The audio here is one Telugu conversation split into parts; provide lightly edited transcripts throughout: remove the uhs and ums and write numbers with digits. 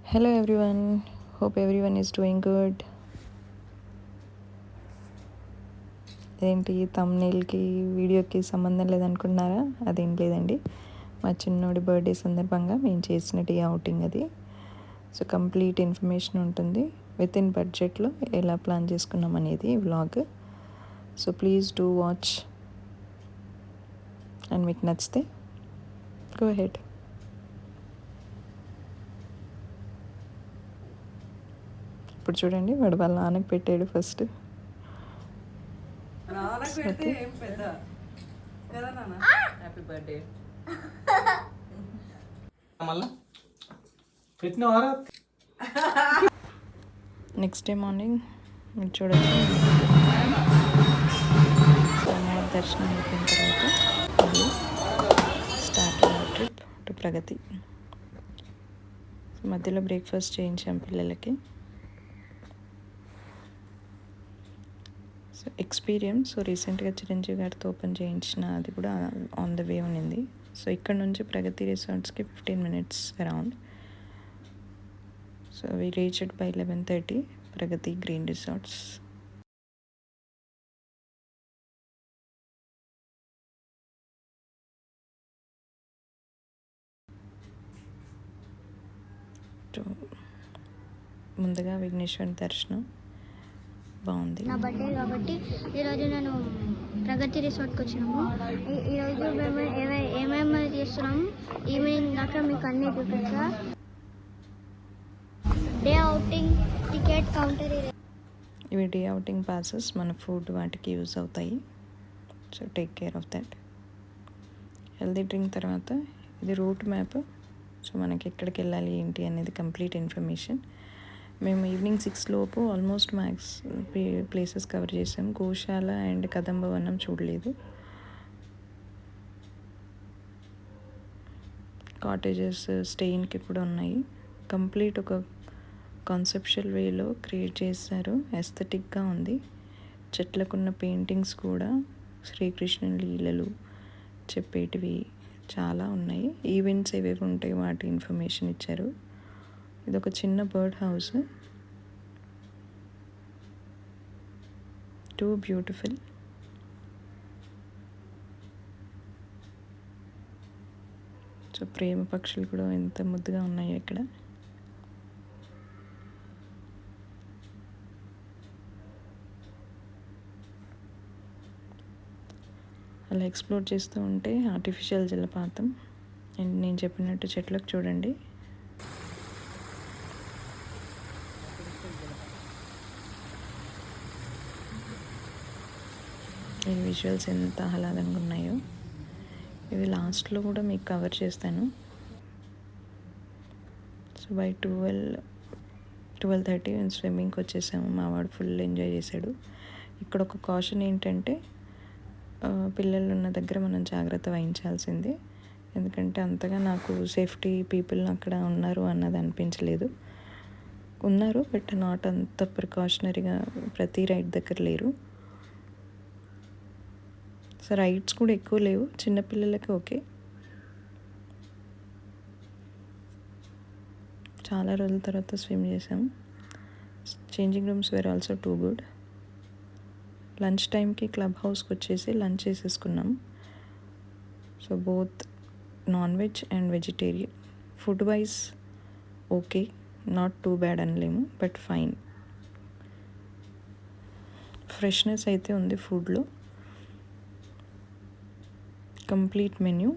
Hello everyone, hope everyone is doing good. ఏంటి తమ్నేల్కి వీడియోకి సంబంధం లేదనుకుంటున్నారా? అదేం లేదండి, మా చిన్నోడి బర్త్డే సందర్భంగా మేము చేసిన డే అవుటింగ్ అది. సో కంప్లీట్ ఇన్ఫర్మేషన్ ఉంటుంది విత్ ఇన్ బడ్జెట్లో ఎలా ప్లాన్ చేసుకున్నాం అనేది vlog. So please do watch and మీకు నచ్చితే గో హెడ్. ఇప్పుడు చూడండి, వాడు వాళ్ళ నాన్నకు పెట్టాడు first. Happy birthday. Next day morning మీరు చూడొచ్చు, సోమవారం దర్శనం అయిపోయిన తర్వాత మళ్ళీ స్టార్ట్ అయ్యారు ట్రిప్ టు ప్రగతి. మధ్యలో బ్రేక్ఫాస్ట్ చేయించాం పిల్లలకి. సో ఎక్స్పీరియన్స్, సో రీసెంట్గా చిరంజీవి గారితో ఓపెన్ చేయించిన అది కూడా ఆన్ ద వే ఉన్నింది. సో ఇక్కడ నుంచి ప్రగతి రిసార్ట్స్కి 15 minutes around. So we reached by 11:30 Pragati green resorts. ముందుగా విఘ్నేశ్వరుని దర్శనం బాగుంది. నా బర్త్డే కాబట్టి ఈరోజు నేను ప్రగతి రిసార్ట్కి వచ్చినాము. ఈరోజు మేము ఏమేమి చేస్తున్నాము ఈవినింగ్ దాకా మీకు అన్నీ చూపిస్తా. Day outing ticket counter. ఇవి డే అవుటింగ్ పాసెస్, మన ఫుడ్ వాటికి యూజ్ అవుతాయి. So take care of that. Healthy drink తర్వాత ఇది రూట్ మ్యాప్. సో మనకి ఎక్కడికి వెళ్ళాలి ఏంటి అనేది కంప్లీట్ ఇన్ఫర్మేషన్. మేము ఈవినింగ్ 6 లోపు ఆల్మోస్ట్ మ్యాక్స్ ప్లేసెస్ కవర్ చేసాం. గోశాల అండ్ కదంబవనం చూడలేదు. కాటేజెస్ స్టేయింగ్కి కూడా ఉన్నాయి. కంప్లీట్ ఒక కాన్సెప్షువల్ వేలో క్రియేట్ చేశారు. ఎస్థెటిక్గా ఉంది. చెట్లకున్న పెయింటింగ్స్ కూడా శ్రీకృష్ణుని లీలలు చెప్పేటివి చాలా ఉన్నాయి. ఈవెంట్స్ ఏవేవి ఉంటాయి వాటి ఇన్ఫర్మేషన్ ఇచ్చారు. ఇది ఒక చిన్న bird house, too beautiful. So ప్రేమ పక్షులు కూడా ఎంత ముద్దుగా ఉన్నాయో ఇక్కడ. అలా ఎక్స్ప్లోర్ చేస్తూ ఉంటే ఆర్టిఫిషియల్ జలపాతం అండ్ నేను చెప్పినట్టు చెట్లకు చూడండి. ఈ విజువల్స్ ఎంత ఆహ్లాదంగా ఉన్నాయో. ఇవి లాస్ట్లో కూడా మీకు కవర్ చేస్తాను. సో బై 12:30 మేము స్విమ్మింగ్కి వచ్చేసాము. మా వాడు ఫుల్ ఎంజాయ్ చేశాడు. ఇక్కడ ఒక కాషన్ ఏంటంటే, పిల్లలు ఉన్న దగ్గర మనం జాగ్రత్త వహించాల్సిందే. ఎందుకంటే అంతగా నాకు సేఫ్టీ పీపుల్ అక్కడ ఉన్నారు అన్నది అనిపించలేదు. ఉన్నారు, బట్ నాట్ అంత ప్రికాషనరీగా ప్రతి రైడ్ దగ్గర లేరు. సో రైడ్స్ కూడా ఎక్కువ లేవు, చిన్నపిల్లలకి ఓకే. చాలా రోజుల తర్వాత స్విమ్ చేసాము. Changing rooms were also too good. Lunch టైంకి క్లబ్ హౌస్కి వచ్చేసి లంచ్ చేసేసుకున్నాం. So both non veg and vegetarian. Food wise okay, not too bad అనలేము, బట్ ఫైన్. ఫ్రెష్నెస్ అయితే ఉంది ఫుడ్లో. Complete menu.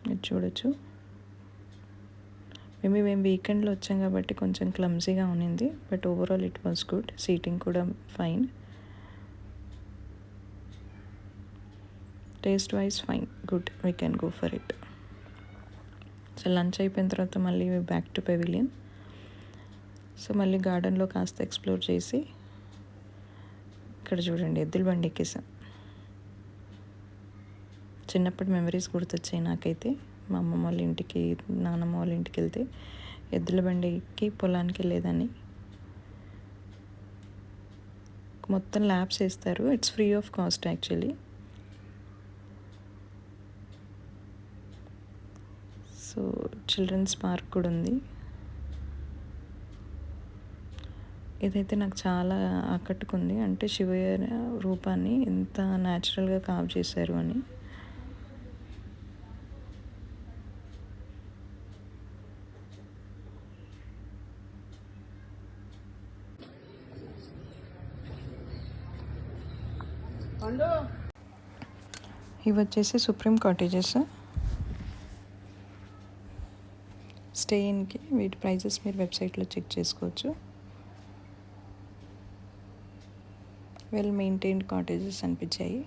మీరు చూడొచ్చు. మేము వీకెండ్లో వచ్చాం కాబట్టి కొంచెం క్లమ్జీగా ఉన్నింది, but overall it was good. Seating కూడా fine. Taste wise fine, good, we can go for it. So lunch అయిపోయిన తర్వాత మళ్ళీ బ్యాక్ టు పెవిలియన్. సో మళ్ళీ గార్డెన్లో కాస్త ఎక్స్ప్లోర్ చేసి, ఇక్కడ చూడండి ఎద్దుల బండి ఎక్కేసాం. చిన్నప్పటి మెమరీస్ గుర్తొచ్చాయి నాకైతే. మా అమ్మమ్మ వాళ్ళ ఇంటికి, నాన్నమ్మ వాళ్ళ ఇంటికి వెళ్తే ఎద్దుల బండికి పొలానికి వెళ్ళేదాన్ని. మొత్తం ల్యాబ్స్ వేస్తారు. It's free of cost actually. So children's park కూడా ఉంది. ఇదైతే నాకు చాలా ఆకట్టుకుంది. అంటే శివయ్య రూపాన్ని ఎంత న్యాచురల్గా కార్వ్ చేశారు అని. ఇవి వచ్చేసి సుప్రీం కాటేజెస్. స్టే ఇన్కి వీటి ప్రైజెస్ మీరు వెబ్సైట్లో చెక్ చేసుకోవచ్చు. వెల్ మెయింటైన్డ్ కాటేజెస్ అనిపించాయి.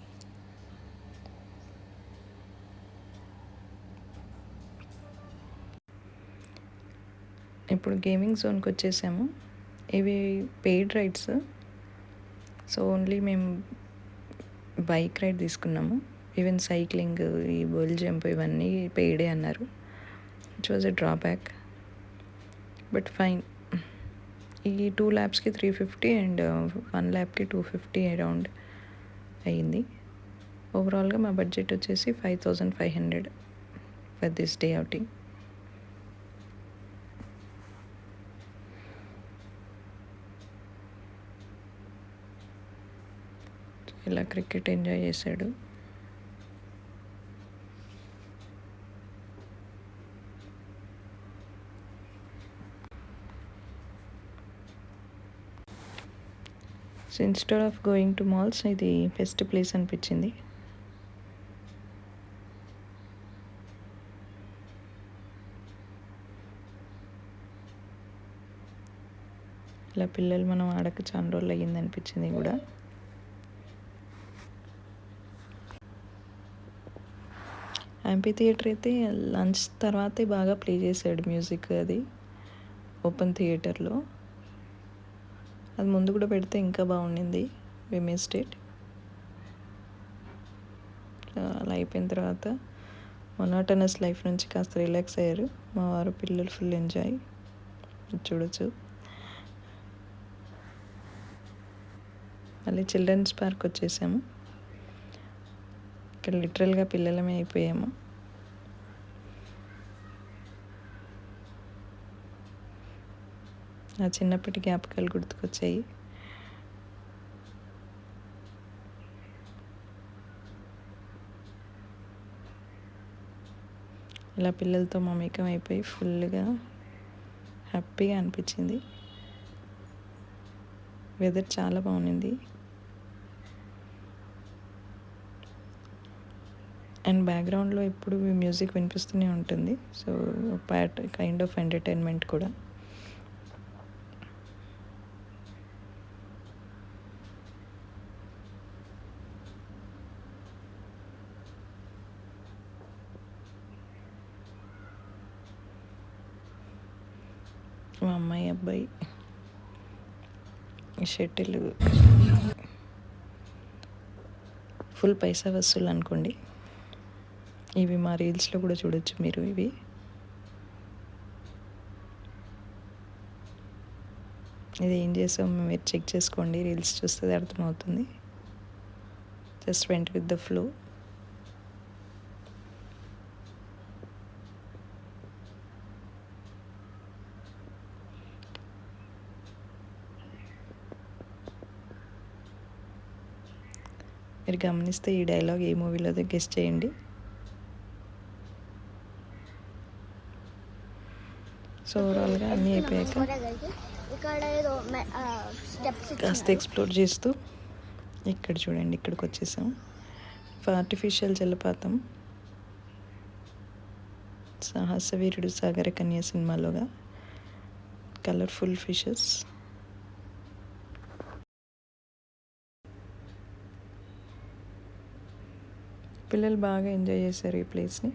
ఇప్పుడు గేమింగ్ జోన్కి వచ్చేసాము. ఇవి పెయిడ్ రైడ్స్. సో ఓన్లీ మేము బైక్ రైడ్ తీసుకున్నాము. ఈవెన్ సైక్లింగ్, ఈ బోల్ జంప్ ఇవన్నీ పెయిడే అన్నారు. It was a drawback, but fine. ఈ 2 ల్యాబ్స్కి 350 అండ్ 1 ల్యాబ్కి 250 అరౌండ్ అయ్యింది. ఓవరాల్గా మా బడ్జెట్ వచ్చేసి 5500 ఫర్ దిస్ డే అవుటింగ్. ఇలా క్రికెట్ ఎంజాయ్ చేశాడు. So instead of going to malls ఇది బెస్ట్ ప్లేస్ అనిపించింది. ఇలా పిల్లలు మనం ఆడక చాలా రోజులు అయ్యింది అనిపించింది కూడా. యాంపీ థియేటర్ అయితే లంచ్ తర్వాతే బాగా ప్లే చేశాడు మ్యూజిక్. అది ఓపెన్ థియేటర్లో. అది ముందు కూడా పెడితే ఇంకా బాగుండింది. We missed it. అలా అయిపోయిన తర్వాత మొనాటనస్ లైఫ్ నుంచి కాస్త రిలాక్స్ అయ్యారు మా వారు, పిల్లలు ఫుల్ ఎంజాయ్ చూడొచ్చు. మళ్ళీ చిల్డ్రన్స్ పార్క్ వచ్చేసాము. ఇక్కడ లిటరల్గా పిల్లలమే అయిపోయాము. నా చిన్నప్పటి జ్ఞాపకాలు గుర్తుకొచ్చాయి. ఇలా పిల్లలతో మమేకం అయిపోయి ఫుల్గా హ్యాపీగా అనిపించింది. వెదర్ చాలా బాగుంది. అండ్ బ్యాక్గ్రౌండ్లో ఎప్పుడు మ్యూజిక్ వినిపిస్తూనే ఉంటుంది. So part kind of entertainment కూడా. మా అమ్మాయి అబ్బాయి షటిల్ ఫుల్ పైసా వసూలు అనుకోండి. ఇవి మా రీల్స్లో కూడా చూడొచ్చు మీరు. ఇవి ఇది ఏం చేసాం మీరు చెక్ చేసుకోండి. రీల్స్ చూస్తే అర్థమవుతుంది. Just went with the flow. మీరు గమనిస్తే ఈ డైలాగ్ ఏ మూవీలో గెస్ చేయండి. సో ఓవరాల్గా అన్నీ అయిపోయాక కాస్త ఎక్స్ప్లోర్ చేస్తూ ఇక్కడ చూడండి, ఇక్కడికి వచ్చేసాం. ఆర్టిఫిషియల్ జలపాతం సాహసవీరుడు సాగర కన్య సినిమాలోగా కలర్ఫుల్ ఫిషెస్. పిల్లలు బాగా ఎంజాయ్ చేశారు ఈ ప్లేస్ని.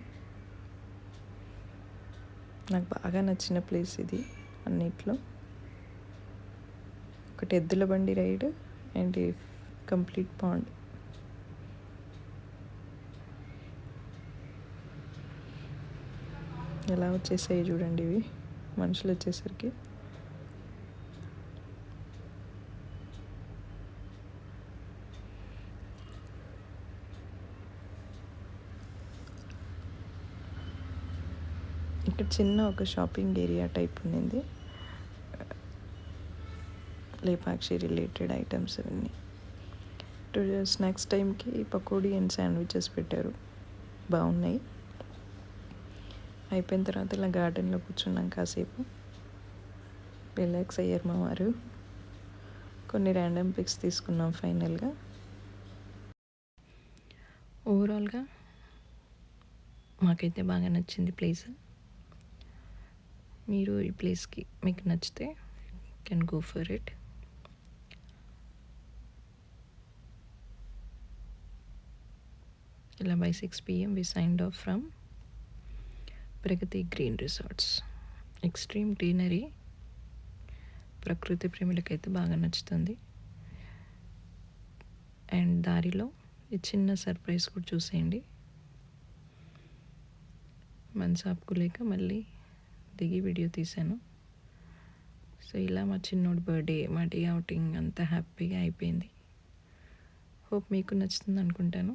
నాకు బాగా నచ్చిన ప్లేస్ ఇది అన్నిట్లో. ఒకటి ఎద్దుల బండి రైడ్ అండ్ కంప్లీట్ పాండ్. ఎలా వచ్చేసాయి చూడండి ఇవి. మనుషులు వచ్చేసరికి. ఇక్కడ చిన్న ఒక షాపింగ్ ఏరియా టైప్ ఉండింది, లేపాక్షి రిలేటెడ్ ఐటమ్స్ అవన్నీ. స్నాక్స్ టైంకి పకోడీ అండ్ శాండ్విచెస్ పెట్టారు, బాగున్నాయి. అయిపోయిన తర్వాత ఇలా గార్డెన్లో కూర్చున్నాం కాసేపు, రిలాక్స్ అయ్యారు మా వారు. కొన్ని ర్యాండమ్ పిక్స్ తీసుకున్నాం ఫైనల్గా. ఓవరాల్గా మాకైతే బాగా నచ్చింది ప్లేస్. మీరు ఈ ప్లేస్కి మీకు నచ్చితే కెన్ గో ఫర్ ఇట్. ఇలా by 6 PM we signed off from Pragati green resorts. Extreme greenery, ప్రకృతి ప్రేమిలకైతే బాగా నచ్చుతుంది. అండ్ దారిలో ఈ చిన్న సర్ప్రైజ్ కూడా చూసేయండి. మనసు ఆపుకోలేక మళ్ళీ దిగి వీడియో తీశాను. సో ఇలా మా చిన్నోడి బర్త్డే, మా డే అవుటింగ్ అంతా హ్యాపీగా అయిపోయింది. హోప్ మీకు నచ్చుతుంది అనుకుంటాను.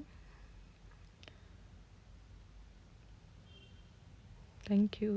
Thank you.